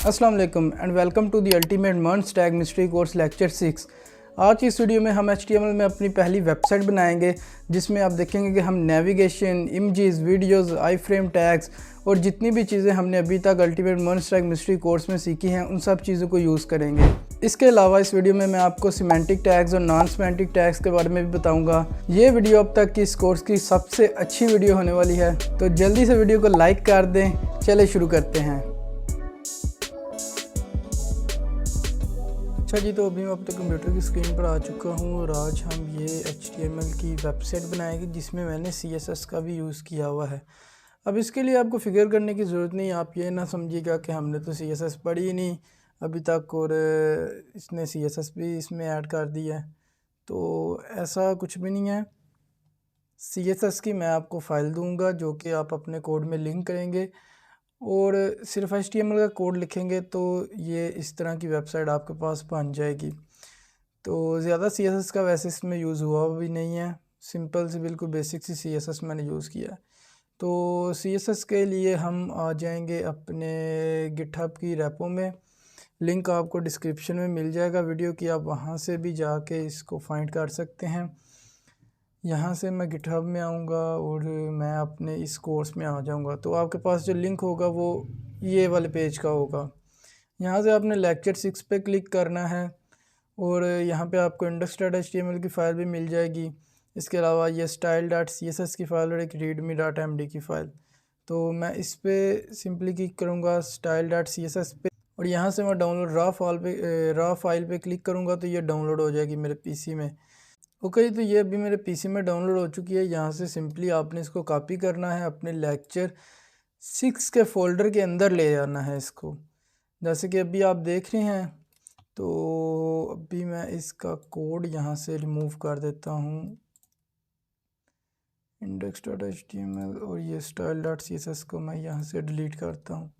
अस्सलाम वालेकुम and welcome to the ultimate merge tag mystery course lecture 6। आज की इस वीडियो में हम HTML में अपनी पहली वेबसाइट बनाएंगे जिसमें आप देखेंगे कि हम नेविगेशन, इमेजेस, वीडियोस, आई फ्रेम टैग्स और जितनी भी चीज़ें हमने अभी तक ultimate merge tag mystery course में सीखी हैं उन सब चीज़ों को यूज़ करेंगे। इसके अलावा इस वीडियो में मैं आपको सिमेंटिक टैग्स और नॉन सिमेंटिक टैग्स के बारे में भी बताऊंगा। ये वीडियो अब तक की इस कोर्स की सबसे अच्छी वीडियो होने वाली है, तो जल्दी से वीडियो को लाइक कर दें। चले शुरू करते हैं। अच्छा जी, तो अभी मैं अपने कंप्यूटर की स्क्रीन पर आ चुका हूँ और आज हम ये HTML की वेबसाइट बनाएंगे जिसमें मैंने CSS का भी यूज़ किया हुआ है। अब इसके लिए आपको फिक्र करने की ज़रूरत नहीं, आप ये ना समझिएगा कि हमने तो CSS पढ़ी ही नहीं अभी तक और इसने CSS भी इसमें ऐड कर दिया है, तो ऐसा कुछ भी नहीं है। CSS की मैं आपको फ़ाइल दूंगा जो कि आप अपने कोड में लिंक करेंगे और सिर्फ HTML का कोड लिखेंगे तो ये इस तरह की वेबसाइट आपके पास बन जाएगी। तो ज़्यादा CSS का वैसे इसमें यूज़ हुआ भी नहीं है, सिंपल सी बिल्कुल बेसिक सी CSS मैंने यूज़ किया है। तो CSS के लिए हम आ जाएंगे अपने गिटहब की रेपो में, लिंक आपको डिस्क्रिप्शन में मिल जाएगा वीडियो की, आप वहाँ से भी जाके इसको फाइंड कर सकते हैं। यहाँ से मैं गिटहब में आऊँगा और मैं अपने इस कोर्स में आ जाऊँगा, तो आपके पास जो लिंक होगा वो ये वाले पेज का होगा। यहाँ से आपने लेक्चर 6 पे क्लिक करना है और यहाँ पे आपको index.html की फ़ाइल भी मिल जाएगी। इसके अलावा ये style.css की फ़ाइल और एक readme.md की फ़ाइल। तो मैं इस पे सिंपली क्लिक करूँगा style.css पे और यहाँ से मैं डाउनलोड रॉ फाइल पे क्लिक करूँगा तो ये डाउनलोड हो जाएगी मेरे पीसी में। ओके, तो ये अभी मेरे पीसी में डाउनलोड हो चुकी है। यहाँ से सिंपली आपने इसको कॉपी करना है, अपने लेक्चर 6 के फ़ोल्डर के अंदर ले जाना है इसको, जैसे कि अभी आप देख रहे हैं। तो अभी मैं इसका कोड यहाँ से रिमूव कर देता हूँ, index.html, और ये style.css को मैं यहाँ से डिलीट करता हूँ।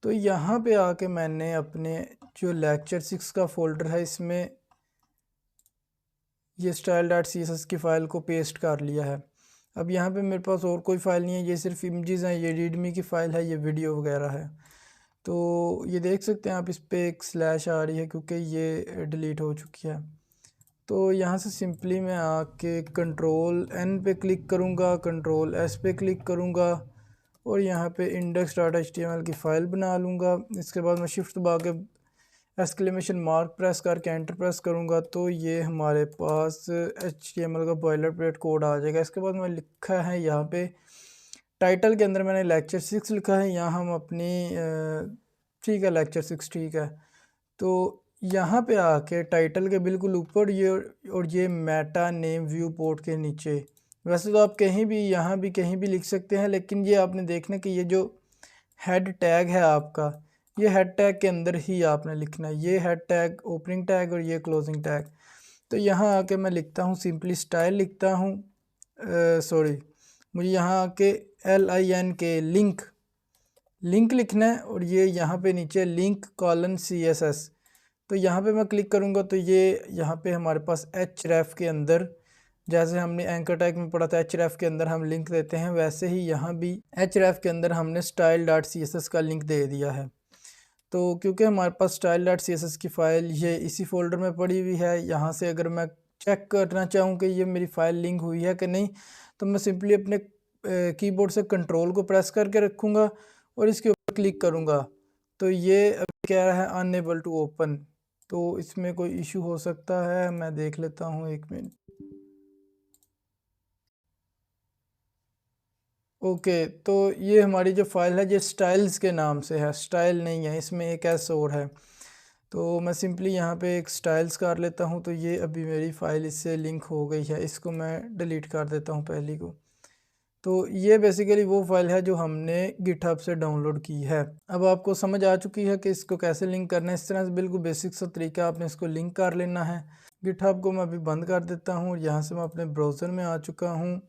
तो यहाँ पे आके मैंने अपने जो लेक्चर 6 का फ़ोल्डर है इसमें ये style.css की फ़ाइल को पेस्ट कर लिया है। अब यहाँ पे मेरे पास और कोई फ़ाइल नहीं है, ये सिर्फ इमेजेस हैं, ये रीडमी की फ़ाइल है, ये वीडियो वगैरह है। तो ये देख सकते हैं आप, इस पे एक स्लैश आ रही है क्योंकि ये डिलीट हो चुकी है। तो यहाँ से सिंपली मैं आके Ctrl+N पे क्लिक करूँगा, Ctrl+S पे क्लिक करूँगा और यहाँ पे index.html की फ़ाइल बना लूँगा। इसके बाद मैं शिफ्ट दबा के एक्सक्लेमेशन मार्क प्रेस करके एंटर प्रेस करूँगा तो ये हमारे पास HTML का बॉयलर प्लेट कोड आ जाएगा। इसके बाद मैं लिखा है यहाँ पे टाइटल के अंदर मैंने लेक्चर 6 लिखा है, यहाँ हम अपनी ठीक है लेक्चर 6 ठीक है। तो यहाँ पे आके टाइटल के बिल्कुल ऊपर ये और ये मेटा नेम व्यू पोर्ट के नीचे, वैसे तो आप कहीं भी यहाँ भी कहीं भी लिख सकते हैं, लेकिन ये आपने देखना कि ये जो हेड टैग है आपका, ये हेड टैग के अंदर ही आपने लिखना है। ये हेड टैग ओपनिंग टैग और ये क्लोजिंग टैग। तो यहाँ आके मैं लिखता हूँ सिंपली स्टाइल लिखता हूँ, सॉरी मुझे यहाँ आके LINK लिंक लिखना है और ये यहाँ पे नीचे लिंक :CSS। तो यहाँ पे मैं क्लिक करूँगा तो ये यहाँ पे हमारे पास href के अंदर, जैसे हमने एंकर टैग में पढ़ा था href के अंदर हम लिंक देते हैं, वैसे ही यहाँ भी href के अंदर हमने style.css का लिंक दे दिया है। तो क्योंकि हमारे पास style.css की फ़ाइल ये इसी फोल्डर में पड़ी हुई है, यहाँ से अगर मैं चेक करना चाहूँ कि ये मेरी फ़ाइल लिंक हुई है कि नहीं, तो मैं सिंपली अपने कीबोर्ड से कंट्रोल को प्रेस करके रखूँगा और इसके ऊपर क्लिक करूँगा तो ये अभी कह रहा है अनएबल टू ओपन। तो इसमें कोई इशू हो सकता है, मैं देख लेता हूँ, एक मिनट। ओके, तो ये हमारी जो फ़ाइल है ये स्टाइल्स के नाम से है, स्टाइल नहीं है, इसमें एक एस और है। तो मैं सिंपली यहाँ पे एक स्टाइल्स कर लेता हूँ तो ये अभी मेरी फ़ाइल इससे लिंक हो गई है, इसको मैं डिलीट कर देता हूँ पहली को। तो ये बेसिकली वो फ़ाइल है जो हमने गिटहब से डाउनलोड की है। अब आपको समझ आ चुकी है कि इसको कैसे लिंक करना है। इस तरह से बिल्कुल बेसिक सा तरीका, आपने इसको लिंक कर लेना है। गिटहब को मैं अभी बंद कर देता हूँ और यहाँ से मैं अपने ब्राउज़र में आ चुका हूँ।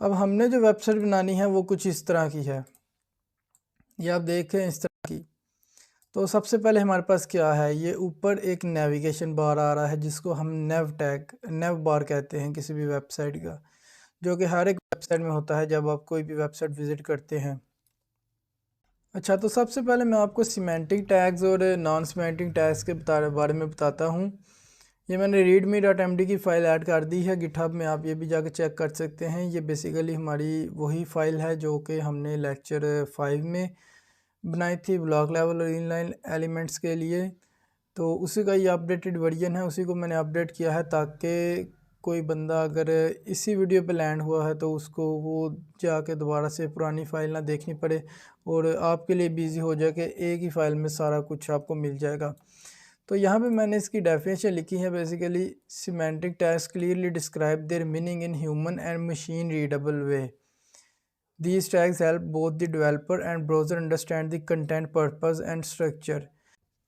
अब हमने जो वेबसाइट बनानी है वो कुछ इस तरह की है, ये आप देखें इस तरह की। तो सबसे पहले हमारे पास क्या है, ये ऊपर एक नेविगेशन बार आ रहा है जिसको हम नेव बार कहते हैं किसी भी वेबसाइट का, जो कि हर एक वेबसाइट में होता है जब आप कोई भी वेबसाइट विज़िट करते हैं। अच्छा, तो सबसे पहले मैं आपको सिमेंटिक टैग्स और नॉन सिमेंटिक टैग्स के बारे में बताता हूँ। ये मैंने readme.md की फ़ाइल ऐड कर दी है गिटहब में, आप ये भी जाकर चेक कर सकते हैं। ये बेसिकली हमारी वही फ़ाइल है जो कि हमने लेक्चर 5 में बनाई थी ब्लॉक लेवल और इनलाइन एलिमेंट्स के लिए। तो उसी का ये अपडेटेड वर्जन है, उसी को मैंने अपडेट किया है ताकि कोई बंदा अगर इसी वीडियो पे लैंड हुआ है तो उसको वो जाके दोबारा से पुरानी फ़ाइल ना देखनी पड़े और आपके लिए भी ईज़ी हो जाए कि एक ही फ़ाइल में सारा कुछ आपको मिल जाएगा। तो यहाँ पे मैंने इसकी डेफिनेशन लिखी है। Basically semantic tags clearly describe their meaning in human and machine readable way. These tags help both the developer and browser understand the content purpose and structure।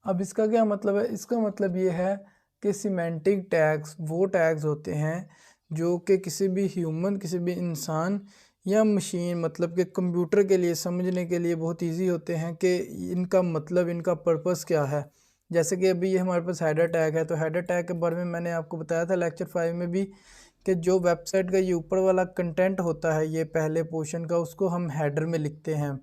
अब इसका क्या मतलब है? इसका मतलब ये है कि सिमेंटिक टैग्स वो टैग्स होते हैं जो कि किसी भी ह्यूमन, किसी भी इंसान या मशीन, मतलब कि कंप्यूटर के लिए समझने के लिए बहुत इजी होते हैं कि इनका मतलब, इनका पर्पस क्या है। जैसे कि अभी ये हमारे पास हेडर टैग है, तो हेडर टैग के बारे में मैंने आपको बताया था लेक्चर 5 में भी कि जो वेबसाइट का ये ऊपर वाला कंटेंट होता है, ये पहले पोर्शन का, उसको हम हेडर में लिखते हैं।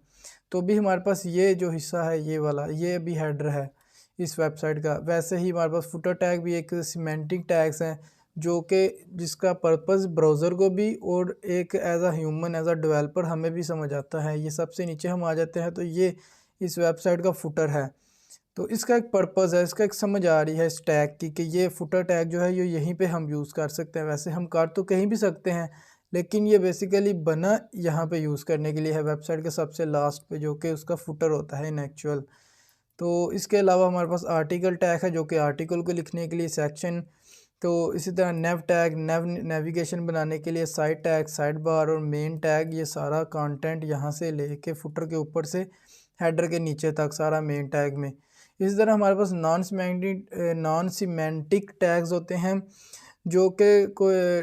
तो भी हमारे पास ये जो हिस्सा है, ये वाला, ये भी हेडर है इस वेबसाइट का। वैसे ही हमारे पास फुटर टैग भी एक सिमेंटिक टैग्स हैं जो कि जिसका पर्पस ब्राउज़र को भी और एक as a human, as a developer हमें भी समझ आता है। ये सबसे नीचे हम आ जाते हैं तो ये इस वेबसाइट का फुटर है। तो इसका एक पर्पस है, इसका एक समझ आ रही है इस टैग की कि ये फुटर टैग जो है ये यहीं पे हम यूज़ कर सकते हैं। वैसे हम कर तो कहीं भी सकते हैं, लेकिन ये बेसिकली बना यहाँ पे यूज़ करने के लिए है, वेबसाइट के सबसे लास्ट पे, जो कि उसका फुटर होता है इन एक्चुअल। तो इसके अलावा हमारे पास आर्टिकल टैग है जो कि आर्टिकल को लिखने के लिए सेक्शन। तो इसी तरह नेव टैग, नेविगेशन बनाने के लिए साइड टैग, साइड बार और मेन टैग। ये सारा कंटेंट यहाँ से लेके फुटर के ऊपर से हेडर के नीचे तक सारा मेन टैग में। इसी तरह हमारे पास नॉन सिमेंटिक टैग्स होते हैं जो कि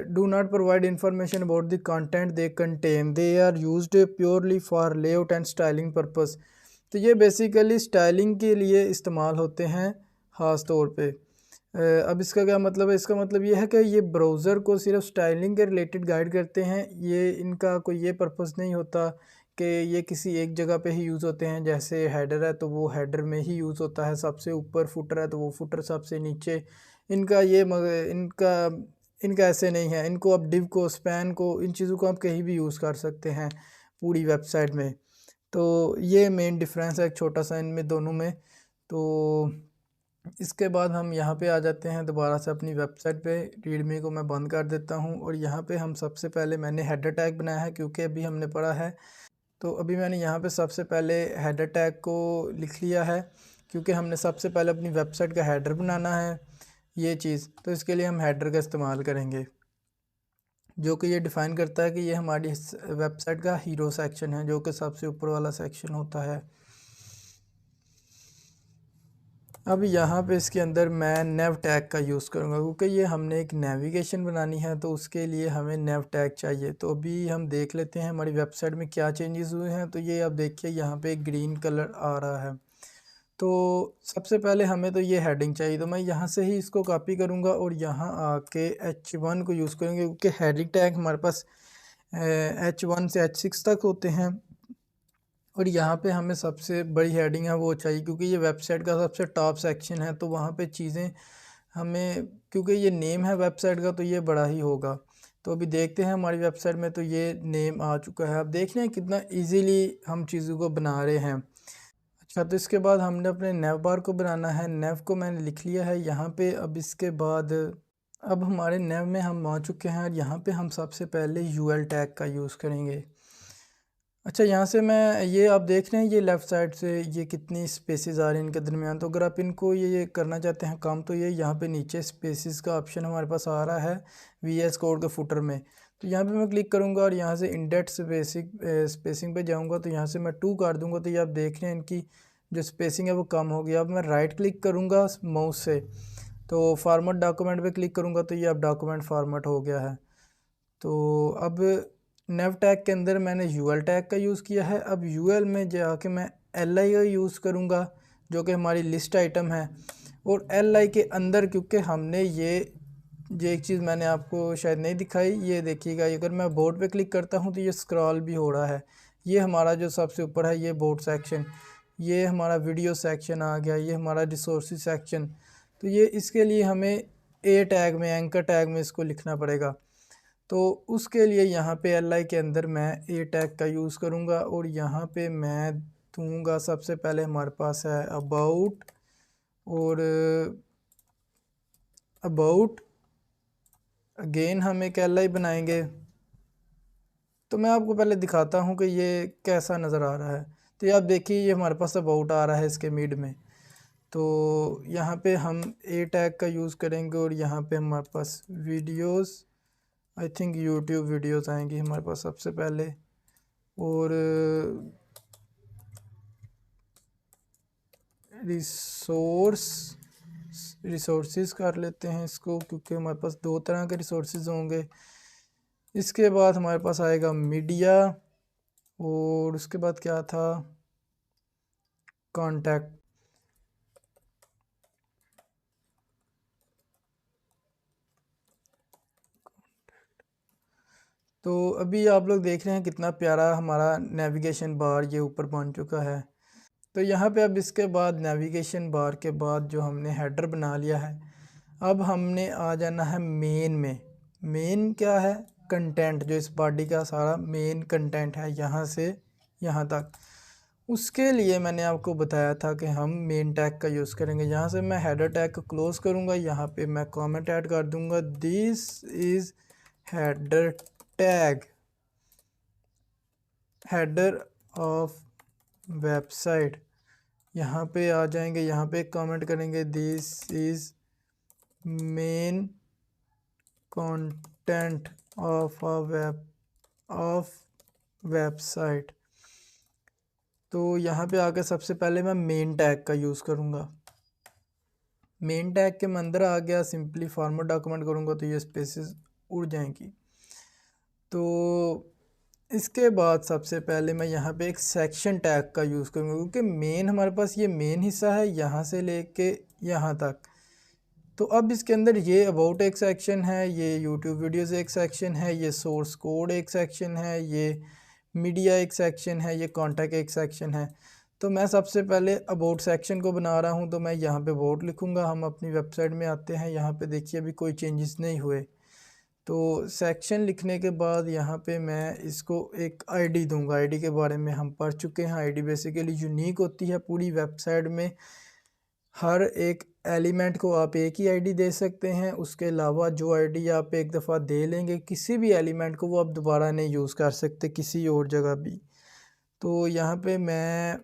do not provide information about the content they contain, they are used purely for layout and styling purpose. तो ये बेसिकली स्टाइलिंग के लिए इस्तेमाल होते हैं ख़ास तौर पे। अब इसका क्या मतलब है? इसका मतलब ये है कि ये ब्राउज़र को सिर्फ स्टाइलिंग के रिलेटेड गाइड करते हैं। ये इनका कोई ये पर्पस नहीं होता कि ये किसी एक जगह पे ही यूज़ होते हैं। जैसे हेडर है तो वो हेडर में ही यूज़ होता है सबसे ऊपर, फुटर है तो वो फुटर सबसे नीचे। इनका ये इनका ऐसे नहीं है। इनको आप डिव को, स्पैन को, इन चीज़ों को आप कहीं भी यूज़ कर सकते हैं पूरी वेबसाइट में। तो ये मेन डिफरेंस है एक छोटा सा इनमें दोनों में। तो इसके बाद हम यहाँ पे आ जाते हैं दोबारा से अपनी वेबसाइट पे। रीडमी को मैं बंद कर देता हूँ और यहाँ पे हम सबसे पहले मैंने हेडर टैग बनाया है क्योंकि अभी हमने पढ़ा है। तो अभी मैंने यहाँ पे सबसे पहले हेडर टैग को लिख लिया है क्योंकि हमने सबसे पहले अपनी वेबसाइट का हेडर बनाना है ये चीज़। तो इसके लिए हम हेडर का इस्तेमाल करेंगे जो कि ये डिफ़ाइन करता है कि ये हमारी वेबसाइट का हीरो सेक्शन है, जो कि सबसे ऊपर वाला सेक्शन होता है। अब यहाँ पे इसके अंदर मैं नेव टैग का यूज़ करूँगा क्योंकि ये हमने एक नेविगेशन बनानी है तो उसके लिए हमें नेव टैग चाहिए। तो अभी हम देख लेते हैं हमारी वेबसाइट में क्या चेंजेस हुए हैं। तो ये आप देखिए यहाँ पे ग्रीन कलर आ रहा है। तो सबसे पहले हमें तो ये हेडिंग चाहिए, तो मैं यहाँ से ही इसको कॉपी करूँगा और यहाँ आके H1 को यूज़ करेंगे क्योंकि हेडिंग टैग हमारे पास H1 से H6 तक होते हैं। और यहाँ पे हमें सबसे बड़ी हेडिंग है वो चाहिए क्योंकि ये वेबसाइट का सबसे टॉप सेक्शन है। तो वहाँ पे चीज़ें हमें, क्योंकि ये नेम है वेबसाइट का तो ये बड़ा ही होगा। तो अभी देखते हैं हमारी वेबसाइट में, तो ये नेम आ चुका है। अब देख रहे हैं कितना इजीली हम चीज़ों को बना रहे हैं। अच्छा, तो इसके बाद हमने अपने नेव बार को बनाना है। नेव को मैंने लिख लिया है यहाँ पे। अब इसके बाद अब हमारे नेव में हम आ चुके हैं और यहाँ पे हम सबसे पहले यूएल टैग का यूज़ करेंगे। अच्छा, यहाँ से मैं ये आप देख रहे हैं ये लेफ़्ट साइड से ये कितनी स्पेसेस आ रही हैं इनके दरमियान। तो अगर आप इनको ये करना चाहते हैं काम, तो ये यहाँ पे नीचे स्पेसेस का ऑप्शन हमारे पास आ रहा है VS कोड के फुटर में। तो यहाँ पे मैं क्लिक करूँगा और यहाँ से इंडेक्स स्पेसिंग पे जाऊँगा तो यहाँ से मैं 2 कर दूँगा। तो ये आप देख रहे हैं इनकी जो स्पेसिंग है वो कम हो गया। अब मैं राइट क्लिक करूँगा माउस से तो फॉर्मेट डॉक्यूमेंट पे क्लिक करूँगा तो ये अब डॉक्यूमेंट फॉर्मेट हो गया है। तो अब नेव टैग के अंदर मैंने यूएल टैग का यूज़ किया है। अब यूएल में जाके मैं एलआई का यूज़ करूँगा जो कि हमारी लिस्ट आइटम है। और एलआई के अंदर क्योंकि हमने ये एक चीज़ मैंने आपको शायद नहीं दिखाई, ये देखिएगा, अगर मैं बोर्ड पे क्लिक करता हूँ तो ये स्क्रॉल भी हो रहा है। ये हमारा जो सबसे ऊपर है ये बोर्ड सेक्शन। ये हमारा वीडियो सेक्शन आ गया, ये हमारा रिसोर्सेज सेक्शन। तो ये इसके लिए हमें ए टैग में, एंकर टैग में इसको लिखना पड़ेगा। तो उसके लिए यहाँ पे li के अंदर मैं ए टैग का यूज़ करूँगा और यहाँ पे मैं दूँगा, सबसे पहले हमारे पास है अबाउट, और अबाउट अगेन हम एक li बनाएंगे। तो मैं आपको पहले दिखाता हूँ कि ये कैसा नज़र आ रहा है। तो ये आप देखिए, ये हमारे पास अबाउट आ रहा है इसके मिड में। तो यहाँ पे हम ए टैग का यूज़ करेंगे और यहाँ पे हमारे पास videos, I think YouTube videos आएंगी हमारे पास सबसे पहले, और रिसोर्सेज कर लेते हैं इसको, क्योंकि हमारे पास दो तरह के रिसोर्सेज होंगे। इसके बाद हमारे पास आएगा मीडिया, और उसके बाद क्या था, कॉन्टैक्ट। तो अभी आप लोग देख रहे हैं कितना प्यारा हमारा नेविगेशन बार ये ऊपर बन चुका है। तो यहाँ पे अब इसके बाद नेविगेशन बार के बाद जो हमने हेडर बना लिया है, अब हमने आ जाना है मेन में। मेन क्या है, कंटेंट, जो इस बॉडी का सारा मेन कंटेंट है यहाँ से यहाँ तक। उसके लिए मैंने आपको बताया था कि हम मेन टैग का यूज़ करेंगे। यहाँ से मैं हेडर टैग को क्लोज़ करूँगा, यहाँ पे मैं कमेंट ऐड कर दूँगा, this is header tag, header of website. यहाँ पे आ जाएंगे, यहाँ पे कमेंट करेंगे, this is main content of website. तो यहाँ पे आकर सबसे पहले मैं मेन टैग का यूज़ करूँगा। मेन टैग के मैं अंदर आ गया, सिंपली फॉर्मेट डॉक्यूमेंट करूँगा तो ये स्पेसेस उड़ जाएंगी। तो इसके बाद सबसे पहले मैं यहाँ पे एक सेक्शन टैग का यूज़ करूँगा, क्योंकि मेन हमारे पास ये मेन हिस्सा है यहाँ से लेके यहाँ तक। तो अब इसके अंदर ये अबाउट एक सेक्शन है, ये यूट्यूब वीडियोज़ एक सेक्शन है, ये सोर्स कोड एक सेक्शन है, ये मीडिया एक सेक्शन है, ये कॉन्टैक्ट एक सेक्शन है। तो मैं सबसे पहले अबाउट सेक्शन को बना रहा हूँ, तो मैं यहाँ पे अबाउट लिखूँगा। हम अपनी वेबसाइट में आते हैं, यहाँ पे देखिए अभी कोई चेंजेस नहीं हुए। तो सेक्शन लिखने के बाद यहाँ पे मैं इसको एक आईडी दूंगा। आईडी के बारे में हम पढ़ चुके हैं। आईडी बेसिकली यूनिक होती है पूरी वेबसाइट में। हर एक एलिमेंट को आप एक ही आईडी दे सकते हैं, उसके अलावा जो आईडी आप एक दफ़ा दे लेंगे किसी भी एलिमेंट को, वो आप दोबारा नहीं यूज़ कर सकते किसी और जगह भी। तो यहाँ पे मैं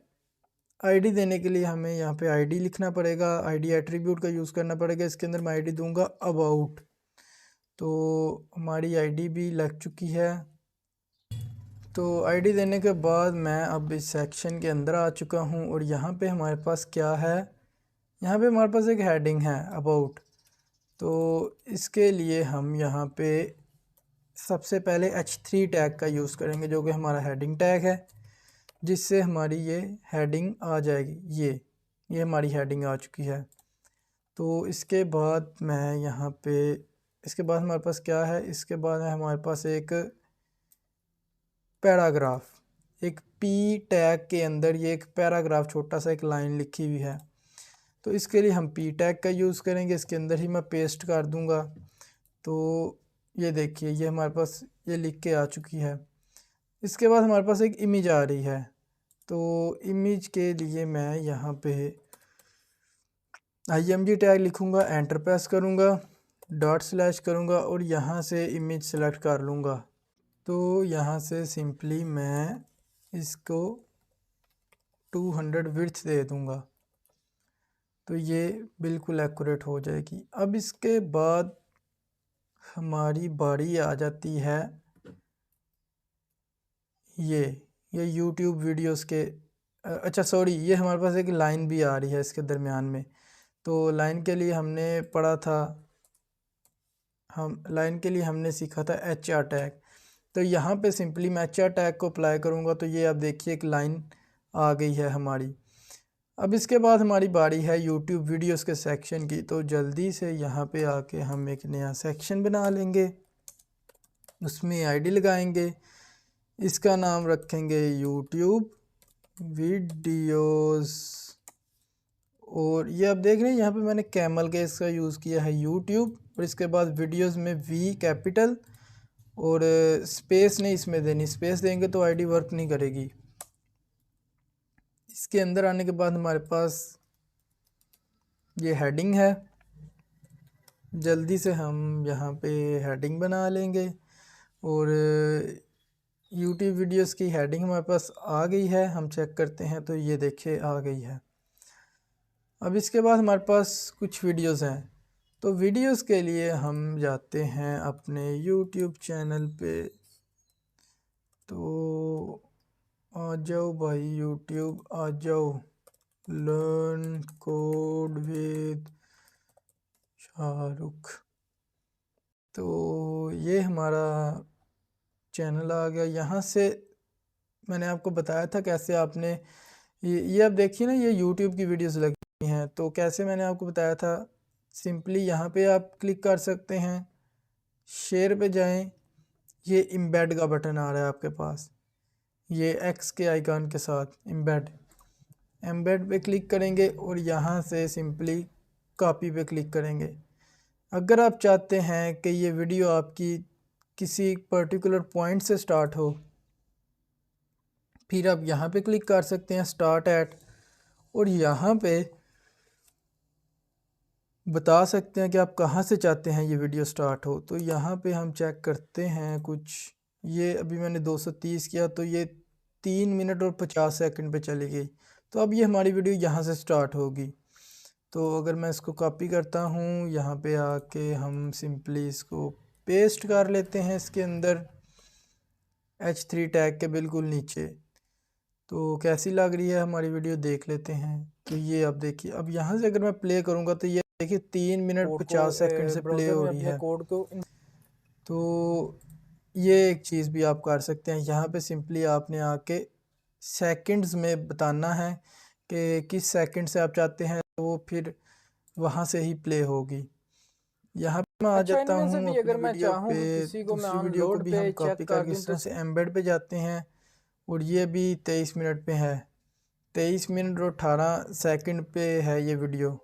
आईडी देने के लिए हमें यहाँ पे आईडी लिखना पड़ेगा, आईडी एट्रीब्यूट का यूज़ करना पड़ेगा। इसके अंदर मैं आईडी दूंगा अबाउट। तो हमारी आईडी भी लग चुकी है। तो आईडी देने के बाद मैं अब इस सेक्शन के अंदर आ चुका हूँ, और यहाँ पे हमारे पास क्या है, यहाँ पे हमारे पास एक हेडिंग है अबाउट। तो इसके लिए हम यहाँ पे सबसे पहले H3 टैग का यूज़ करेंगे, जो कि हमारा हेडिंग टैग है, जिससे हमारी ये हेडिंग आ जाएगी। ये हमारी हेडिंग आ चुकी है। तो इसके बाद मैं यहाँ पे, इसके बाद हमारे पास क्या है, इसके बाद है हमारे पास एक पैराग्राफ। एक पी टैग के अंदर ये एक पैराग्राफ, छोटा सा एक लाइन लिखी हुई है। तो इसके लिए हम पी टैग का यूज़ करेंगे, इसके अंदर ही मैं पेस्ट कर दूंगा। तो ये देखिए, ये हमारे पास ये लिख के आ चुकी है। इसके बाद हमारे पास एक इमेज आ रही है। तो इमेज के लिए मैं यहाँ पे img टैग लिखूँगा, एंटर प्रेस करूँगा, डॉट स्लैश करूँगा और यहाँ से इमेज सेलेक्ट कर लूँगा। तो यहाँ से सिंपली मैं इसको 200 विड्थ दे दूँगा, तो ये बिल्कुल एक्यूरेट हो जाएगी। अब इसके बाद हमारी बारी आ जाती है ये YouTube वीडियोस के, अच्छा सॉरी, ये हमारे पास एक लाइन भी आ रही है इसके दरमियान में। तो लाइन के लिए हमने पढ़ा था, लाइन के लिए हमने सीखा था HR टैग। तो यहाँ पे सिंपली मैं HR टैग को अप्लाई करूँगा, तो ये आप देखिए एक लाइन आ गई है हमारी। अब इसके बाद हमारी बारी है YouTube वीडियोस के सेक्शन की। तो जल्दी से यहाँ पे आके हम एक नया सेक्शन बना लेंगे, उसमें आईडी लगाएंगे, इसका नाम रखेंगे YouTube वीडियोस, और ये आप देख रहे हैं यहाँ पे मैंने कैमल के इसका यूज़ किया है यूट्यूब, और इसके बाद वीडियोस में वी कैपिटल, और स्पेस नहीं इसमें देनी, स्पेस देंगे तो आईडी वर्क नहीं करेगी। इसके अंदर आने के बाद हमारे पास ये हेडिंग है, जल्दी से हम यहाँ पे हेडिंग बना लेंगे, और यूट्यूब वीडियोस की हेडिंग हमारे पास आ गई है, हम चेक करते हैं तो ये देखिए आ गई है। अब इसके बाद हमारे पास कुछ वीडियोस हैं, तो वीडियोस के लिए हम जाते हैं अपने यूट्यूब चैनल पे, तो आ जाओ भाई यूट्यूब आ जाओ, लर्न कोड विद शाहरुख। तो ये हमारा चैनल आ गया। यहाँ से मैंने आपको बताया था कैसे आपने ये आप देखिए ना, ये यूट्यूब की वीडियोस लगी हैं, तो कैसे मैंने आपको बताया था, सिंपली यहाँ पे आप क्लिक कर सकते हैं, शेयर पे जाएं, ये इम्बेड का बटन आ रहा है आपके पास, ये एक्स के आइकन के साथ एम्बेड पे क्लिक करेंगे और यहाँ से सिंपली कॉपी पे क्लिक करेंगे। अगर आप चाहते हैं कि ये वीडियो आपकी किसी पर्टिकुलर पॉइंट से स्टार्ट हो, फिर आप यहाँ पे क्लिक कर सकते हैं स्टार्ट एट, और यहाँ पे बता सकते हैं कि आप कहाँ से चाहते हैं ये वीडियो स्टार्ट हो। तो यहाँ पे हम चेक करते हैं कुछ, ये अभी मैंने 230 किया तो ये 3 मिनट और 50 सेकंड पे चली गई, तो अब ये हमारी वीडियो यहाँ से स्टार्ट होगी। तो अगर मैं इसको कॉपी करता हूँ, यहाँ पे आके हम सिंपली इसको पेस्ट कर लेते हैं इसके अंदर, H3 टैग के बिल्कुल नीचे। तो कैसी लग रही है हमारी वीडियो देख लेते हैं। तो ये अब देखिए, अब यहाँ से अगर मैं प्ले करूँगा तो ये देखिए 3 मिनट 50 सेकंड से प्ले हो रही है। कोड को तो ये एक चीज़ भी आप कर सकते हैं, यहाँ पे सिंपली आपने आके सेकंड्स में बताना है कि किस सेकंड से आप चाहते हैं, तो वो फिर वहाँ से ही प्ले होगी। यहाँ पे मैं आ जाता हूँ अपनी अगर मैं वीडियो चाहूँ कि पे, किसी को मैं दूसरी ऑन वीडियो को लोड भी पे हम चेक कॉपी कर करके दूँ इस तो तरह से एम्बेड पे जाते हैं, और ये भी 23 मिनट पे है, 23 मिनट और 18 सेकंड पे है ये वीडियो।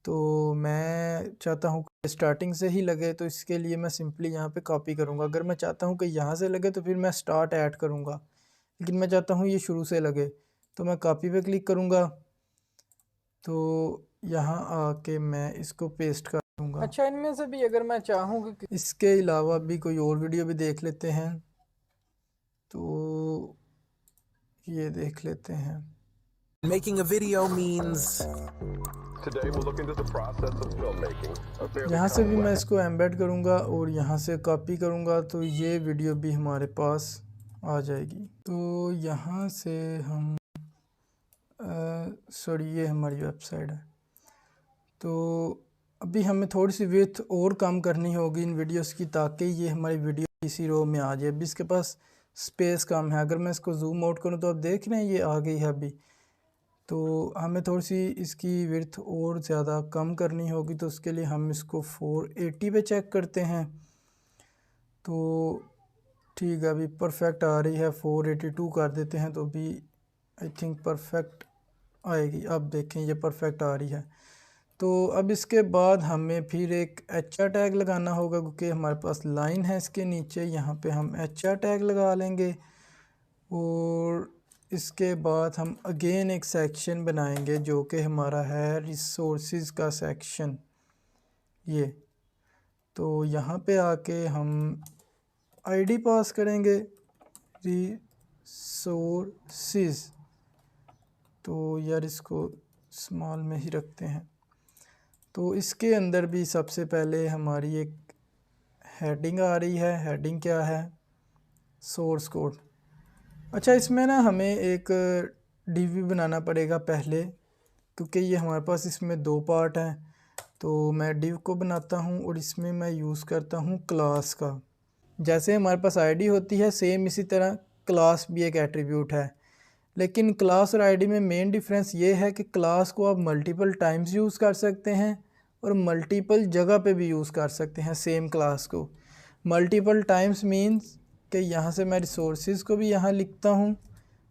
तो मैं चाहता हूँ कि स्टार्टिंग से ही लगे, तो इसके लिए मैं सिंपली यहाँ पे कॉपी करूँगा। अगर मैं चाहता हूँ कि यहाँ से लगे तो फिर मैं स्टार्ट ऐड करूँगा, लेकिन मैं चाहता हूँ ये शुरू से लगे, तो मैं कॉपी पे क्लिक करूँगा, तो यहाँ आके मैं इसको पेस्ट कर दूँगा। अच्छा, इनमें से भी अगर मैं चाहूँ कि इसके अलावा भी कोई और वीडियो भी देख लेते हैं, तो ये देख लेते हैं। Making a video means Today we'll look into the process of filmmaking, a fairly यहाँ से भी मैं complex इसको एम्बेड करूँगा और यहाँ से कॉपी करूँगा, तो ये वीडियो भी हमारे पास आ जाएगी। तो यहाँ से हम सॉरी, ये हमारी वेबसाइट है, तो अभी हमें थोड़ी सी विड्थ और कम करनी होगी इन वीडियोस की, ताकि ये हमारी वीडियो इसी रो में आ जाए। अभी इसके पास स्पेस कम है, अगर मैं इसको जूम आउट करूँ तो आप देख रहे हैं ये आ गई है अभी। तो हमें थोड़ी सी इसकी विड्थ और ज़्यादा कम करनी होगी, तो उसके लिए हम इसको 480 पे चेक करते हैं। तो ठीक है, अभी परफेक्ट आ रही है, 482 कर देते हैं, तो अभी आई थिंक परफेक्ट आएगी। अब देखें ये परफेक्ट आ रही है। तो अब इसके बाद हमें फिर एक HR टैग लगाना होगा, क्योंकि हमारे पास लाइन है इसके नीचे, यहाँ पे हम HR टैग लगा लेंगे, और इसके बाद हम अगेन एक सेक्शन बनाएंगे जो कि हमारा है रिसोर्सेज का सेक्शन। ये तो यहाँ पे आके हम आईडी पास करेंगे रिसोर्सेज, तो यार इसको स्मॉल में ही रखते हैं। तो इसके अंदर भी सबसे पहले हमारी एक हेडिंग आ रही है। हेडिंग क्या है? Source code. अच्छा, इसमें ना हमें एक DV बनाना पड़ेगा पहले, क्योंकि ये हमारे पास इसमें 2 पार्ट हैं। तो मैं div को बनाता हूँ और इसमें मैं यूज़ करता हूँ क्लास का। जैसे हमारे पास ID होती है, सेम इसी तरह क्लास भी एक एट्रीब्यूट है, लेकिन क्लास और ID में मेन डिफरेंस ये है कि क्लास को आप मल्टीपल टाइम्स यूज़ कर सकते हैं और मल्टीपल जगह पे भी यूज़ कर सकते हैं सेम क्लास को। मल्टीपल टाइम्स मीन्स कि यहाँ से मैं रिसोर्सेज को भी यहाँ लिखता हूँ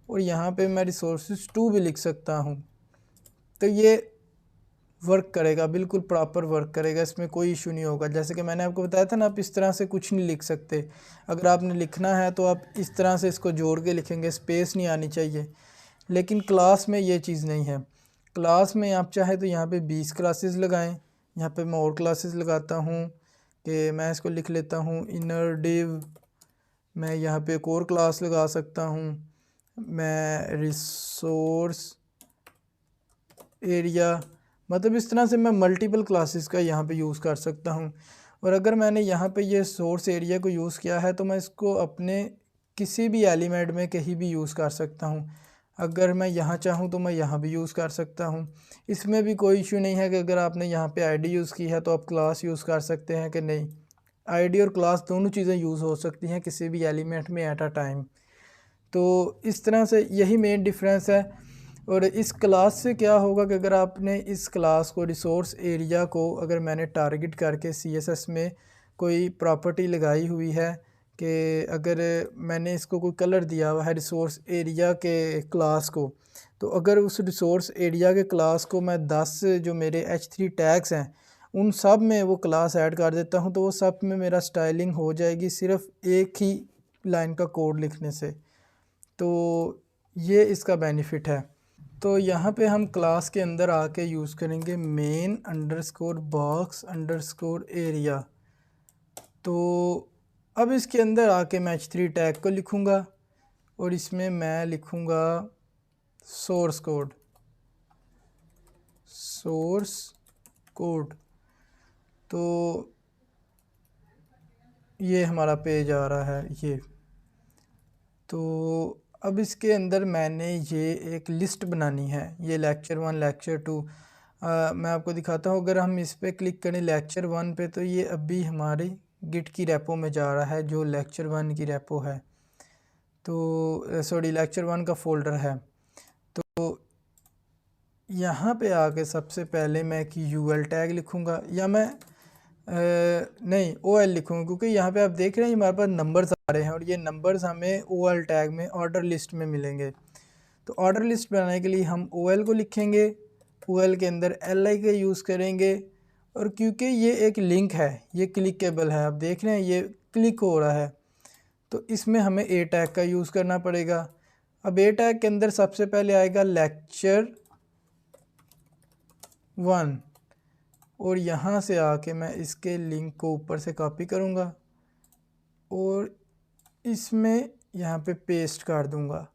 और यहाँ पे मैं रिसोर्सेज 2 भी लिख सकता हूँ। तो ये वर्क करेगा, बिल्कुल प्रॉपर वर्क करेगा, इसमें कोई इशू नहीं होगा। जैसे कि मैंने आपको बताया था ना, आप इस तरह से कुछ नहीं लिख सकते। अगर आपने लिखना है तो आप इस तरह से इसको जोड़ के लिखेंगे, स्पेस नहीं आनी चाहिए। लेकिन क्लास में ये चीज़ नहीं है। क्लास में आप चाहे तो यहाँ पे 20 क्लासेस लगाएं। यहाँ पे मैं और क्लासेस लगाता हूँ कि मैं इसको लिख लेता हूँ इनर डिव। मैं यहाँ पे एक और क्लास लगा सकता हूँ। मैं रिसोर्स एरिया, मतलब इस तरह से मैं मल्टीपल क्लासेस का यहाँ पे यूज़ कर सकता हूँ। और अगर मैंने यहाँ पे ये सोर्स एरिया को यूज़ किया है तो मैं इसको अपने किसी भी एलिमेंट में कहीं भी यूज़ कर सकता हूँ। अगर मैं यहाँ चाहूँ तो मैं यहाँ भी यूज़ कर सकता हूँ। इसमें भी कोई इशू नहीं है कि अगर आपने यहाँ पे आईडी यूज़ की है तो आप क्लास यूज़ कर सकते हैं कि नहीं। आईडी और क्लास दोनों चीज़ें यूज़ हो सकती हैं किसी भी एलिमेंट में एट अ टाइम। तो इस तरह से यही मेन डिफरेंस है। और इस क्लास से क्या होगा कि अगर आपने इस क्लास को, रिसोर्स एरिया को, अगर मैंने टारगेट करके CSS में कोई प्रॉपर्टी लगाई हुई है कि अगर मैंने इसको कोई कलर दिया हुआ है रिसोर्स एरिया के क्लास को, तो अगर उस रिसोर्स एरिया के क्लास को मैं 10 जो मेरे H3 टैग्स हैं उन सब में वो क्लास ऐड कर देता हूँ, तो वो सब में मेरा स्टाइलिंग हो जाएगी सिर्फ एक ही लाइन का कोड लिखने से। तो ये इसका बेनिफिट है। तो यहाँ पे हम क्लास के अंदर आके यूज़ करेंगे main underscore box underscore area. तो अब इसके अंदर आके मैं H3 टैग को लिखूँगा और इसमें मैं लिखूँगा सोर्स कोड। तो ये हमारा पेज आ रहा है ये। तो अब इसके अंदर मैंने ये एक लिस्ट बनानी है, ये लेक्चर 1 लेक्चर 2। मैं आपको दिखाता हूँ। अगर हम इस पर क्लिक करें लेक्चर 1 पे, तो ये अभी हमारी गिट की रेपो में जा रहा है जो लेक्चर 1 की रेपो है। तो सॉरी, लेक्चर 1 का फ़ोल्डर है। तो यहाँ पे आके सबसे पहले मैं एक UL टैग लिखूँगा, या मैं नहीं OL लिखूँगा, क्योंकि यहाँ पे आप देख रहे हैं हमारे पास नंबर्स आ रहे हैं और ये नंबर्स हमें OL टैग में ऑर्डर लिस्ट में मिलेंगे। तो ऑर्डर लिस्ट बनाने के लिए हम OL को लिखेंगे, OL के अंदर LI का यूज़ करेंगे। और क्योंकि ये एक लिंक है, ये क्लिकेबल है, आप देख रहे हैं ये क्लिक हो रहा है, तो इसमें हमें A टैग का यूज़ करना पड़ेगा। अब A टैग के अंदर सबसे पहले आएगा लेक्चर 1 और यहाँ से आके मैं इसके लिंक को ऊपर से कॉपी करूँगा और इसमें यहाँ पे पेस्ट कर दूँगा।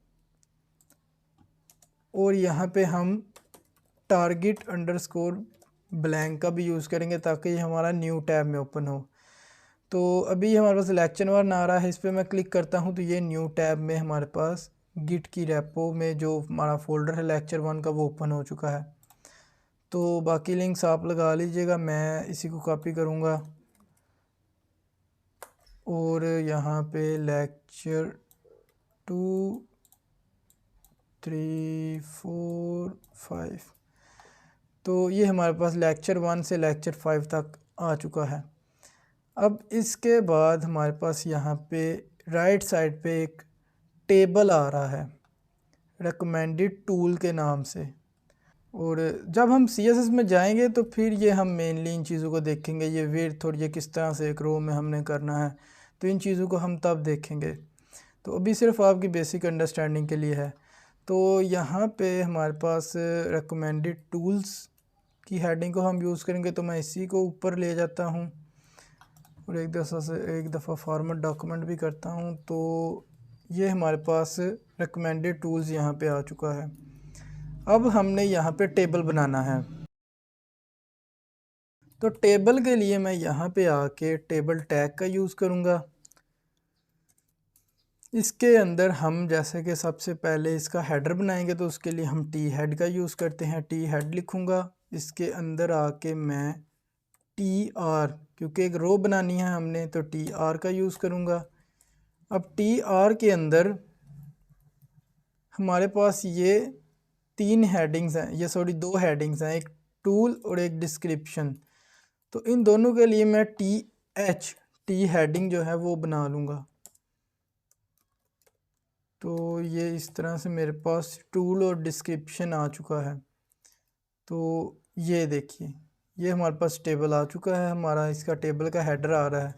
और यहाँ पे हम टारगेट अंडरस्कोर ब्लैंक का भी यूज़ करेंगे ताकि ये हमारा न्यू टैब में ओपन हो। तो अभी हमारे पास लेक्चर 1 आ रहा है, इस पर मैं क्लिक करता हूँ तो ये न्यू टैब में हमारे पास गिट की रेपो में जो हमारा फ़ोल्डर है लेक्चर 1 का वो ओपन हो चुका है। तो बाकी लिंक्स आप लगा लीजिएगा, मैं इसी को कॉपी करूँगा और यहाँ पे लेक्चर 2 3 4 5, तो ये हमारे पास लेक्चर 1 से लेक्चर 5 तक आ चुका है। अब इसके बाद हमारे पास यहाँ पे राइट साइड पे एक टेबल आ रहा है रिकमेंडेड टूल के नाम से। और जब हम CSS में जाएंगे तो फिर ये हम मेनली इन चीज़ों को देखेंगे, ये विड्थ और ये किस तरह से एक रो में हमने करना है, तो इन चीज़ों को हम तब देखेंगे। तो अभी सिर्फ आपकी बेसिक अंडरस्टैंडिंग के लिए है। तो यहाँ पे हमारे पास रिकमेंडेड टूल्स की हेडिंग को हम यूज़ करेंगे, तो मैं इसी को ऊपर ले जाता हूँ और एक दफ़ा फॉर्मेट डॉक्यूमेंट भी करता हूँ। तो ये हमारे पास रिकमेंडेड टूल्स यहाँ पे आ चुका है। अब हमने यहाँ पे टेबल बनाना है, तो टेबल के लिए मैं यहाँ पे आके टेबल टैग का यूज़ करूँगा। इसके अंदर हम जैसे कि सबसे पहले इसका हेडर बनाएंगे, तो उसके लिए हम टी हेड का यूज़ करते हैं, टी हेड लिखूँगा। इसके अंदर आके मैं TR, क्योंकि एक रो बनानी है हमने, तो TR का यूज़ करूँगा। अब TR के अंदर हमारे पास ये 3 हेडिंग्स हैं, ये सॉरी 2 हेडिंग्स हैं, एक टूल और एक डिस्क्रिप्शन। तो इन दोनों के लिए मैं टी हेडिंग जो है वो बना लूँगा। तो ये इस तरह से मेरे पास टूल और डिस्क्रिप्शन आ चुका है। तो ये देखिए, ये हमारे पास टेबल आ चुका है, हमारा इसका टेबल का हेडर आ रहा है।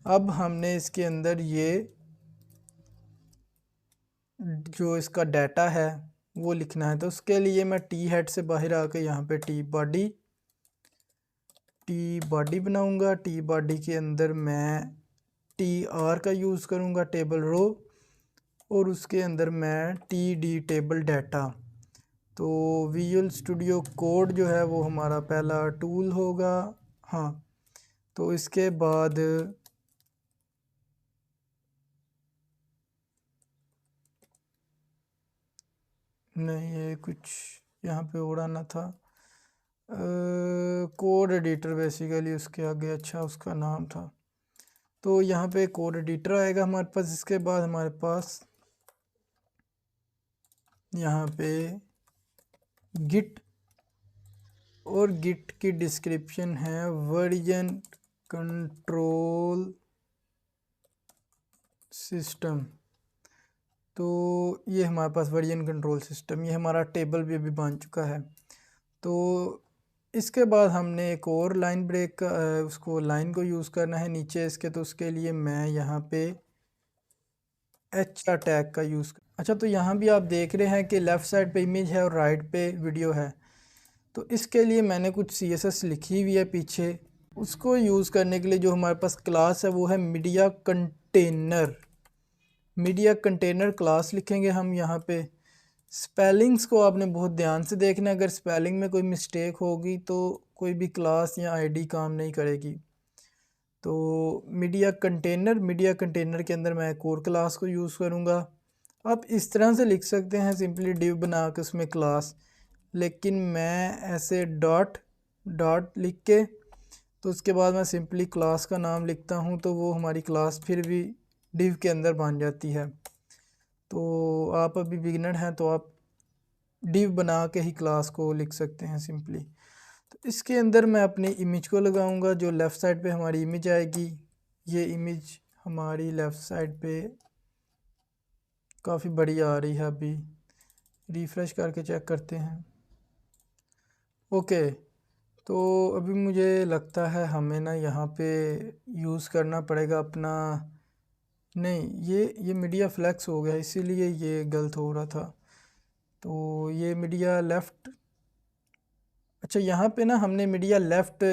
अब हमने इसके अंदर ये जो इसका डाटा है वो लिखना है। तो उसके लिए मैं टी हेड से बाहर आके यहाँ पे टी बॉडी बनाऊंगा। टी बॉडी के अंदर मैं टी आर का यूज़ करूँगा टेबल रो, और उसके अंदर मैं टी डी टेबल डाटा। तो विजुअल स्टूडियो कोड जो है वो हमारा पहला टूल होगा। हाँ, तो इसके बाद नहीं, ये कुछ यहाँ पे उड़ाना था। कोड एडिटर बेसिकली उसके आगे, अच्छा उसका नाम था। तो यहाँ पे कोड एडिटर आएगा हमारे पास। इसके बाद हमारे पास यहाँ पे गिट, और गिट की डिस्क्रिप्शन है वर्जन कंट्रोल सिस्टम। तो ये हमारे पास वर्जन कंट्रोल सिस्टम, ये हमारा टेबल भी अभी बन चुका है। तो इसके बाद हमने एक और लाइन ब्रेक का उसको लाइन को यूज़ करना है नीचे इसके। तो उसके लिए मैं यहाँ पे एच टैग का यूज़। अच्छा, तो यहाँ भी आप देख रहे हैं कि लेफ़्ट साइड पे इमेज है और राइट पे वीडियो है। तो इसके लिए मैंने कुछ CSS लिखी हुई है पीछे। उसको यूज़ करने के लिए जो हमारे पास क्लास है वो है media container. Media container class लिखेंगे हम यहाँ पे। स्पेलिंग्स को आपने बहुत ध्यान से देखना है, अगर स्पेलिंग में कोई मिस्टेक होगी तो कोई भी क्लास या आईडी काम नहीं करेगी। तो मीडिया कंटेनर के अंदर मैं कोर क्लास को यूज़ करूँगा। आप इस तरह से लिख सकते हैं सिंपली डिव बना के उसमें क्लास, लेकिन मैं ऐसे डॉट लिख के, तो उसके बाद मैं सिंपली क्लास का नाम लिखता हूँ, तो वो हमारी क्लास फिर भी डिव के अंदर बन जाती है। तो आप अभी बिगिनर हैं तो आप डिव बना के ही क्लास को लिख सकते हैं सिंपली। तो इसके अंदर मैं अपनी इमेज को लगाऊंगा, जो लेफ़्ट साइड पे हमारी इमेज आएगी। ये इमेज हमारी लेफ़्ट साइड पे काफ़ी बड़ी आ रही है, अभी रिफ़्रेश करके चेक करते हैं। ओके, तो अभी मुझे लगता है हमें ना यहाँ पे यूज़ करना पड़ेगा अपना, नहीं ये मीडिया फ्लैक्स हो गया इसीलिए ये गलत हो रहा था। तो ये मीडिया लेफ़्ट, अच्छा यहाँ पे ना हमने मीडिया लेफ़्ट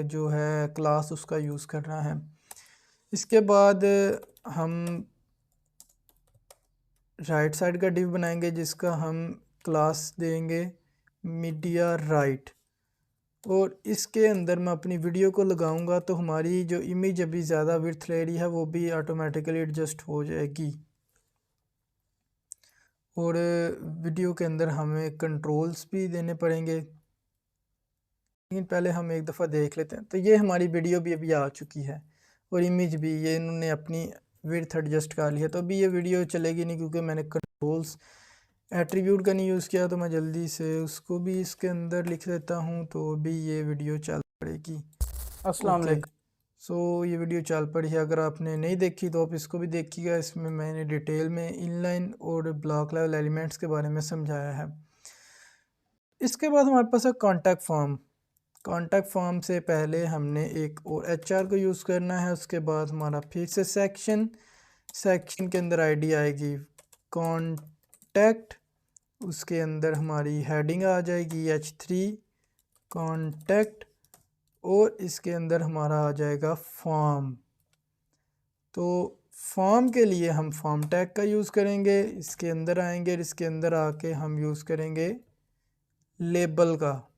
जो है क्लास उसका यूज़ करना है। इसके बाद हम राइट साइड का डिव बनाएंगे जिसका हम क्लास देंगे मीडिया राइट, और इसके अंदर मैं अपनी वीडियो को लगाऊंगा। तो हमारी जो इमेज अभी ज़्यादा विड्थ ले रही है वो भी ऑटोमेटिकली एडजस्ट हो जाएगी। और वीडियो के अंदर हमें कंट्रोल्स भी देने पड़ेंगे, लेकिन पहले हम एक दफ़ा देख लेते हैं। तो ये हमारी वीडियो भी अभी आ चुकी है और इमेज भी, ये इन्होंने अपनी विड्थ एडजस्ट कर लिया। तो अभी ये वीडियो चलेगी नहीं क्योंकि मैंने कंट्रोल्स एट्रीब्यूट का नहीं यूज़ किया। तो मैं जल्दी से उसको भी इसके अंदर लिख देता हूँ, तो अभी ये वीडियो चल पड़ेगी। अस्सलाम वालेकुम। सो ये वीडियो चल पड़ी है, अगर आपने नहीं देखी तो आप इसको भी देखिएगा। इसमें मैंने डिटेल में इनलाइन और ब्लॉक लेवल एलिमेंट्स के बारे में समझाया है। इसके बाद हमारे पास है कॉन्टैक्ट फॉर्म। कॉन्टैक्ट फॉर्म से पहले हमने एक और HR को यूज़ करना है। उसके बाद हमारा फिर से सेक्शन के अंदर आईडी आएगी कॉन्टैक्ट, उसके अंदर हमारी हेडिंग आ जाएगी H3 कॉन्टैक्ट, और इसके अंदर हमारा आ जाएगा फॉर्म। तो फॉर्म के लिए हम फॉर्म टैग का यूज़ करेंगे, इसके अंदर आएंगे और इसके अंदर आके हम यूज़ करेंगे लेबल का।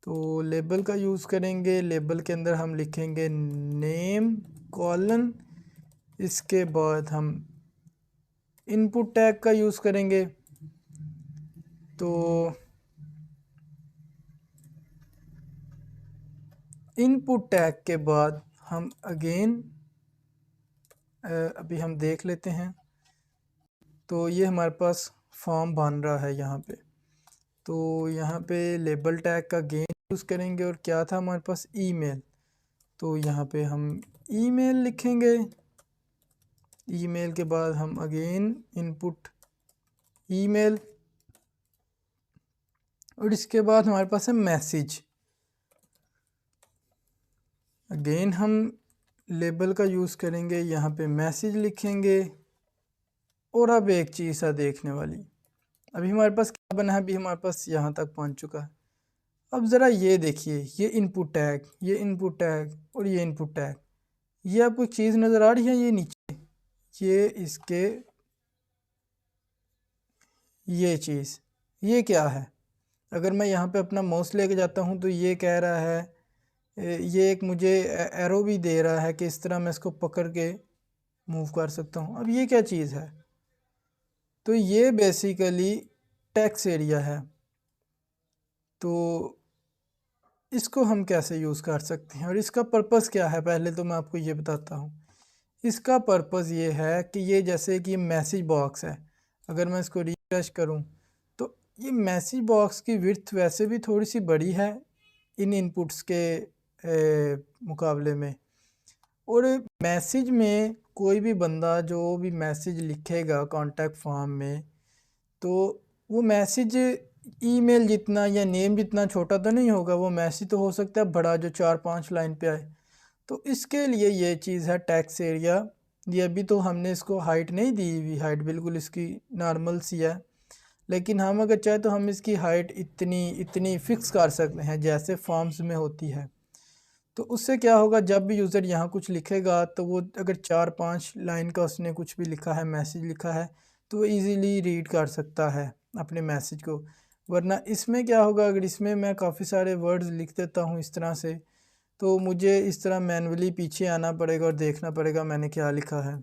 तो लेबल का यूज़ करेंगे, लेबल के अंदर हम लिखेंगे नेम कॉलन, इसके बाद हम इनपुट टैग का यूज़ करेंगे। तो इनपुट टैग के बाद हम अगेन अभी हम देख लेते हैं। तो ये हमारे पास फॉर्म बन रहा है यहाँ पे। तो यहाँ पे लेबल टैग का अगेन यूज़ करेंगे, और क्या था हमारे पास ईमेल। तो यहाँ पे हम ईमेल लिखेंगे, ईमेल के बाद हम अगेन इनपुट ईमेल, और इसके बाद हमारे पास है मैसेज। अगेन हम लेबल का यूज़ करेंगे, यहाँ पे मैसेज लिखेंगे। और अब एक चीज़ है देखने वाली, अभी हमारे पास क्या बना है, अभी हमारे पास यहाँ तक पहुँच चुका है। अब ज़रा ये देखिए, ये इनपुट टैग, ये इनपुट टैग और ये इनपुट टैग, ये आपको चीज़ नज़र आ रही है, ये नीचे, ये इसके, ये चीज़, ये क्या है? अगर मैं यहाँ पे अपना माउस लेके जाता हूँ तो ये कह रहा है, ये एक मुझे एरो भी दे रहा है कि इस तरह मैं इसको पकड़ के मूव कर सकता हूँ। अब ये क्या चीज़ है? तो ये बेसिकली टेक्स्ट एरिया है। तो इसको हम कैसे यूज़ कर सकते हैं और इसका पर्पस क्या है, पहले तो मैं आपको ये बताता हूँ। इसका पर्पस ये है कि ये जैसे कि मैसेज बॉक्स है, अगर मैं इसको रिफ्रेश करूँ तो ये मैसेज बॉक्स की विड्थ वैसे भी थोड़ी सी बड़ी है इन इनपुट्स के मुकाबले में। और मैसेज में कोई भी बंदा जो भी मैसेज लिखेगा कॉन्टैक्ट फॉर्म में, तो वो मैसेज ईमेल जितना या नेम जितना छोटा तो नहीं होगा, वो मैसेज तो हो सकता है बड़ा जो 4-5 लाइन पे आए। तो इसके लिए ये चीज़ है टेक्स्ट एरिया। ये अभी तो हमने इसको हाइट नहीं दी हुई, हाइट बिल्कुल इसकी नॉर्मल सी है, लेकिन हम अगर चाहे तो हम इसकी हाइट इतनी इतनी फ़िक्स कर सकते हैं जैसे फॉर्म्स में होती है। तो उससे क्या होगा, जब भी यूज़र यहाँ कुछ लिखेगा तो वो अगर 4-5 लाइन का उसने कुछ भी लिखा है, मैसेज लिखा है, तो वो ईज़िली रीड कर सकता है अपने मैसेज को। वरना इसमें क्या होगा, अगर इसमें मैं काफ़ी सारे वर्ड्स लिख देता हूँ इस तरह से, तो मुझे इस तरह मैनुअली पीछे आना पड़ेगा और देखना पड़ेगा मैंने क्या लिखा है।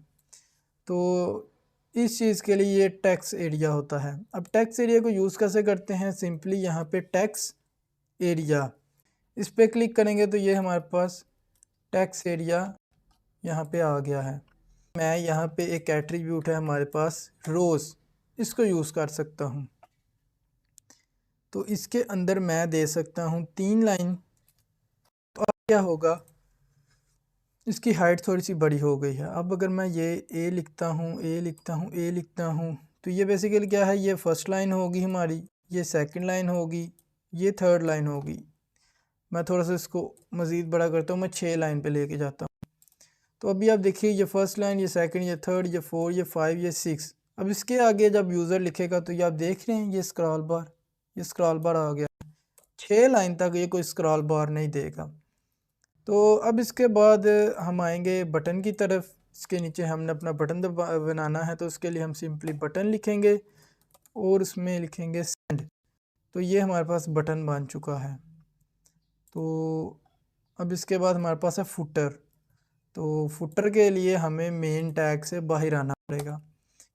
तो इस चीज़ के लिए ये टेक्स्ट एरिया होता है। अब टेक्स्ट एरिया को यूज़ कैसे करते हैं, सिंपली यहाँ पे टेक्स्ट एरिया इस पर क्लिक करेंगे तो ये हमारे पास टेक्स्ट एरिया यहाँ पे आ गया है। मैं यहाँ पे एक एट्रीब्यूट है हमारे पास रोज़, इसको यूज़ कर सकता हूँ। तो इसके अंदर मैं दे सकता हूँ 3 लाइन। तो अब क्या होगा, इसकी हाइट थोड़ी सी बड़ी हो गई है। अब अगर मैं ये ए लिखता हूँ, ए लिखता हूँ, ए लिखता हूँ, तो ये बेसिकली क्या है, ये फर्स्ट लाइन होगी हमारी, ये सेकंड लाइन होगी, ये थर्ड लाइन होगी। मैं थोड़ा सा इसको मज़ीद बड़ा करता हूँ, मैं 6 लाइन पे लेके जाता हूँ। तो अभी आप देखिए, ये फर्स्ट लाइन, ये सेकंड, ये थर्ड, ये 4, ये 5, ये 6। अब इसके आगे जब यूज़र लिखेगा तो ये आप देख रहे हैं, ये स्क्रॉल बार आ गया। 6 लाइन तक ये कोई स्क्रॉल बार नहीं देगा। तो अब इसके बाद हम आएंगे बटन की तरफ। इसके नीचे हमने अपना बटन बनाना है, तो उसके लिए हम सिंपली बटन लिखेंगे और उसमें लिखेंगे सेंड। तो ये हमारे पास बटन बन चुका है। तो अब इसके बाद हमारे पास है फुटर। तो फुटर के लिए हमें मेन टैग से बाहर आना पड़ेगा,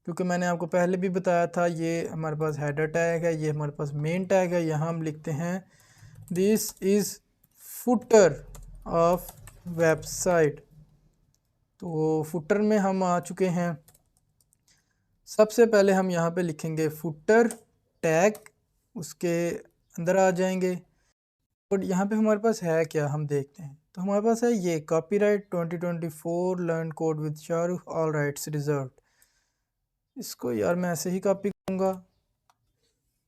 क्योंकि मैंने आपको पहले भी बताया था, ये हमारे पास हेडर टैग है, ये हमारे पास मेन टैग है। यहाँ हम लिखते हैं this is footer of website. तो फुटर में हम आ चुके हैं। सबसे पहले हम यहाँ पे लिखेंगे फुटर टैग, उसके अंदर आ जाएंगे और यहाँ पे हमारे पास है क्या, हम देखते हैं। तो हमारे पास है ये copyright 2024 learn code with Shahrukh, all rights reserved. इसको यार मैं ऐसे ही कॉपी करूँगा,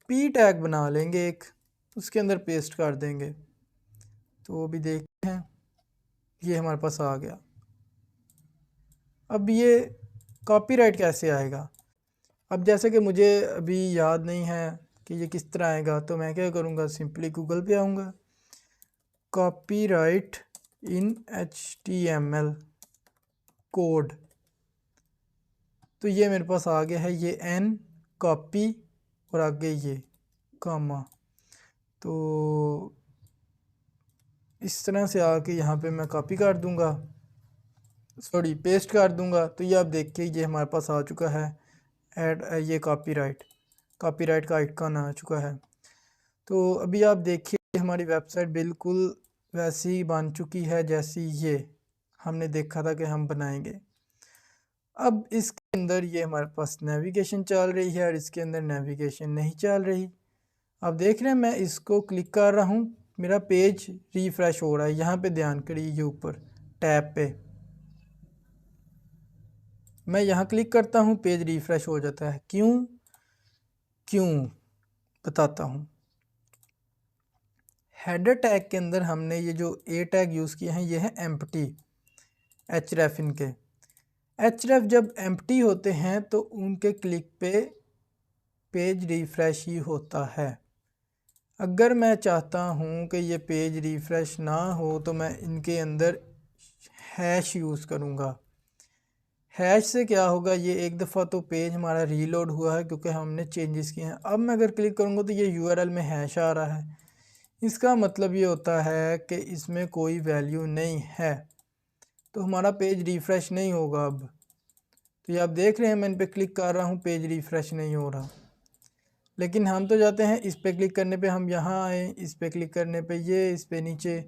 पी टैग बना लेंगे एक, उसके अंदर पेस्ट कर देंगे। तो अभी देखते हैं, ये हमारे पास आ गया। अब ये कॉपीराइट कैसे आएगा, अब जैसे कि मुझे अभी याद नहीं है कि ये किस तरह आएगा, तो मैं क्या करूँगा, सिंपली गूगल पे आऊँगा, कॉपीराइट इन HTML कोड। तो ये मेरे पास आ गया है, ये N कॉपी और आगे ये कामा। तो इस तरह से आके यहाँ पे मैं कॉपी कर दूँगा, सॉरी पेस्ट कर दूँगा। तो ये आप देखिए, ये हमारे पास आ चुका है ऐड, ये कॉपीराइट का आइकन आ चुका है। तो अभी आप देखिए, हमारी वेबसाइट बिल्कुल वैसी ही बन चुकी है जैसी ये हमने देखा था कि हम बनाएंगे। अब इसके अंदर ये हमारे पास नेविगेशन चल रही है और इसके अंदर नेविगेशन नहीं चल रही। अब देख रहे हैं, मैं इसको क्लिक कर रहा हूँ, मेरा पेज रिफ़्रेश हो रहा है। यहाँ पे ध्यान करिए, ये ऊपर टैब पे मैं यहाँ क्लिक करता हूँ, पेज रिफ़्रेश हो जाता है। क्यों बताता हूँ। हेडर टैग के अंदर हमने ये जो ए टैग यूज़ किए हैं ये है एम्प्टी, href इनके। href जब एम्प्टी होते हैं तो उनके क्लिक पे पेज रिफ़्रेश ही होता है। अगर मैं चाहता हूँ कि ये पेज रिफ़्रेश ना हो तो मैं इनके अंदर हैश यूज़ करूँगा। हैश से क्या होगा, ये एक दफ़ा तो पेज हमारा रीलोड हुआ है क्योंकि हमने चेंजेस किए हैं। अब मैं अगर क्लिक करूँगा तो ये यूआरएल में हैश आ रहा है। इसका मतलब ये होता है कि इसमें कोई वैल्यू नहीं है, तो हमारा पेज रिफ़्रेश नहीं होगा। अब तो ये आप देख रहे हैं, मैं इन पर क्लिक कर रहा हूँ, पेज रिफ़्रेश नहीं हो रहा। लेकिन हम तो जाते हैं, इस पे क्लिक करने पे हम यहाँ आए, इस पे क्लिक करने पे ये, इस पे नीचे।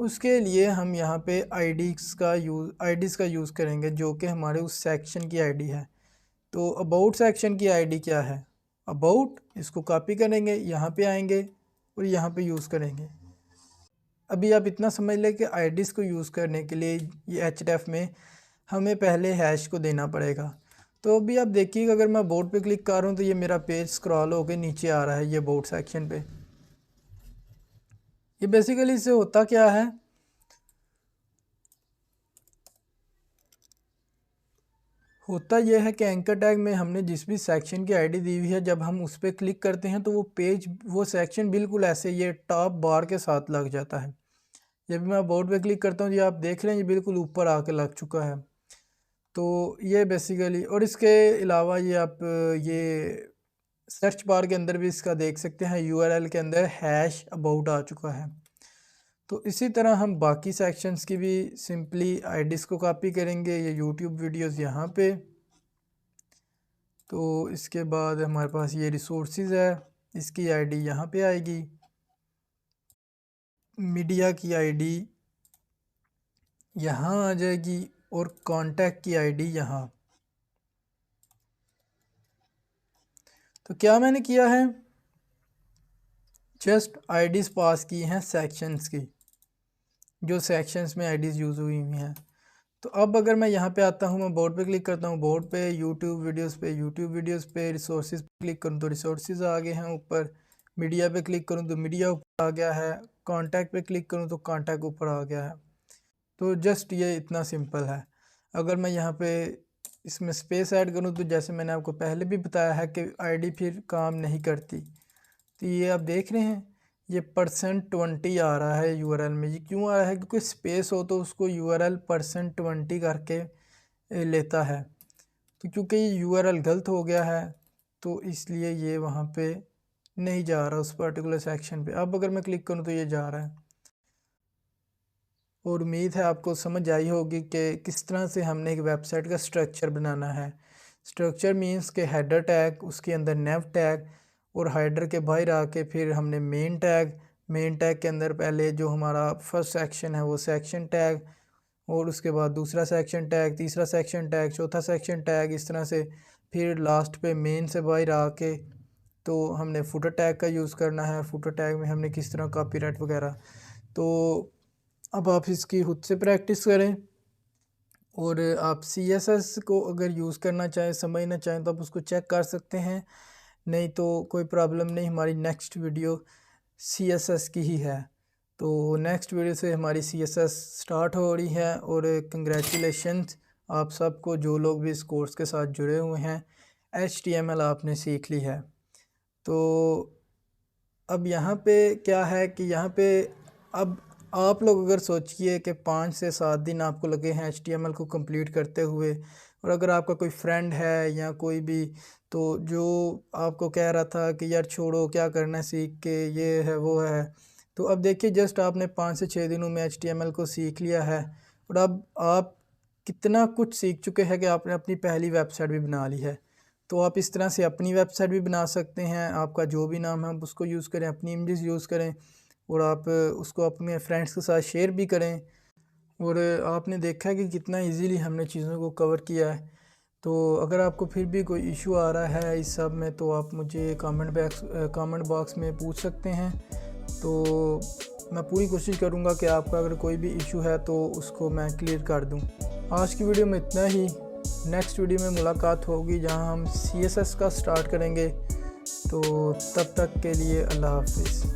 उसके लिए हम यहाँ पे आईडीज़ का यूज़ करेंगे जो कि हमारे उस सेक्शन की आईडी है। तो अबाउट सेक्शन की आईडी क्या है, अबाउट, इसको कॉपी करेंगे, यहाँ पे आएंगे और यहाँ पे यूज़ करेंगे। अभी आप इतना समझ लें कि आईडीज़ को यूज़ करने के लिए ये href में हमें पहले हैश को देना पड़ेगा। तो अभी आप देखिएगा, अगर मैं अबाउट पे क्लिक कर रहा हूँ तो ये मेरा पेज स्क्रॉल होकर नीचे आ रहा है, ये अबाउट सेक्शन पे। ये बेसिकली इससे होता क्या है, होता यह है कि एंकर टैग में हमने जिस भी सेक्शन की आईडी दी हुई है, जब हम उस पर क्लिक करते हैं तो वो सेक्शन बिल्कुल ऐसे ये टॉप बार के साथ लग जाता है। जब मैं अबाउट पे क्लिक करता हूँ, ये आप देख रहे हैं, ये बिल्कुल ऊपर आके लग चुका है। तो ये बेसिकली, और इसके अलावा ये आप ये सर्च बार के अंदर भी इसका देख सकते हैं, यूआरएल के अंदर हैश अबाउट आ चुका है। तो इसी तरह हम बाकी सेक्शंस की भी सिंपली आईडीज़ को कॉपी करेंगे, ये यूट्यूब वीडियोस यहाँ पे। तो इसके बाद हमारे पास ये रिसोर्सेज है, इसकी आईडी यहाँ पे आएगी, मीडिया की आईडी यहाँ आ जाएगी और कॉन्टैक्ट की आईडी यहाँ। तो क्या मैंने किया है, जस्ट आईडीज़ पास की हैं सेक्शंस की, जो सेक्शंस में आईडीज़ यूज़ हुई हुई हैं। तो अब अगर मैं यहाँ पे आता हूँ, मैं बोर्ड पे क्लिक करता हूँ, बोर्ड पे यूट्यूब वीडियोस पे रिसोर्सेज पे क्लिक करूँ तो रिसोर्सेज आ गए हैं ऊपर। मीडिया पे क्लिक करूँ तो मीडिया ऊपर आ गया है। कॉन्टैक्ट पे क्लिक करूँ तो कॉन्टैक्ट ऊपर आ गया है। तो जस्ट ये इतना सिंपल है। अगर मैं यहाँ पे इसमें स्पेस ऐड करूँ तो जैसे मैंने आपको पहले भी बताया है कि आईडी फिर काम नहीं करती। तो ये आप देख रहे हैं, ये %20 आ रहा है यूआरएल में। ये क्यों आ रहा है, क्योंकि स्पेस हो तो उसको यूआरएल %20 करके लेता है। तो क्योंकि ये यूआरएल गलत हो गया है तो इसलिए ये वहाँ पे नहीं जा रहा उस पर्टिकुलर सेक्शन पे। अब अगर मैं क्लिक करूँ तो ये जा रहा है। और उम्मीद है आपको समझ आई होगी कि किस तरह से हमने एक वेबसाइट का स्ट्रक्चर बनाना है। स्ट्रक्चर मींस के हेडर टैग, उसके अंदर नेव टैग, और हेडर के बाहर आके फिर हमने मेन टैग के अंदर पहले जो हमारा फर्स्ट सेक्शन है वो सेक्शन टैग, और उसके बाद दूसरा सेक्शन टैग, तीसरा सेक्शन टैग, चौथा सेक्शन टैग, इस तरह से फिर लास्ट पे मेन से बाहर आके तो हमने फुटर टैग का यूज़ करना है। फुटर टैग में हमने किस तरह कॉपीराइट वगैरह। तो अब आप इसकी खुद से प्रैक्टिस करें, और आप CSS को अगर यूज़ करना चाहें, समझना चाहें तो आप उसको चेक कर सकते हैं, नहीं तो कोई प्रॉब्लम नहीं। हमारी नेक्स्ट वीडियो CSS की ही है, तो नेक्स्ट वीडियो से हमारी CSS स्टार्ट हो रही है। और कंग्रेचुलेशंस आप सबको, जो लोग भी इस कोर्स के साथ जुड़े हुए हैं। HTML आपने सीख ली है। तो अब यहाँ पे क्या है कि यहाँ पे अब आप लोग अगर सोचिए कि 5 से 7 दिन आपको लगे हैं HTML को कंप्लीट करते हुए, और अगर आपका कोई फ्रेंड है या कोई भी तो जो आपको कह रहा था कि यार छोड़ो, क्या करना है सीख के, ये है वो है, तो अब देखिए जस्ट आपने 5 से 6 दिनों में HTML को सीख लिया है, और अब आप कितना कुछ सीख चुके हैं कि आपने अपनी पहली वेबसाइट भी बना ली है। तो आप इस तरह से अपनी वेबसाइट भी बना सकते हैं। आपका जो भी नाम है आप उसको यूज़ करें, अपनी इमेजेस यूज़ करें, और आप उसको अपने फ्रेंड्स के साथ शेयर भी करें। और आपने देखा है कि कितना इजीली हमने चीज़ों को कवर किया है। तो अगर आपको फिर भी कोई इशू आ रहा है इस सब में तो आप मुझे कमेंट बॉक्स में पूछ सकते हैं। तो मैं पूरी कोशिश करूँगा कि आपका अगर कोई भी इशू है तो उसको मैं क्लियर कर दूँ। आज की वीडियो में इतना ही। नेक्स्ट वीडियो में मुलाकात होगी जहां हम CSS का स्टार्ट करेंगे। तो तब तक के लिए अल्लाह हाफिज़।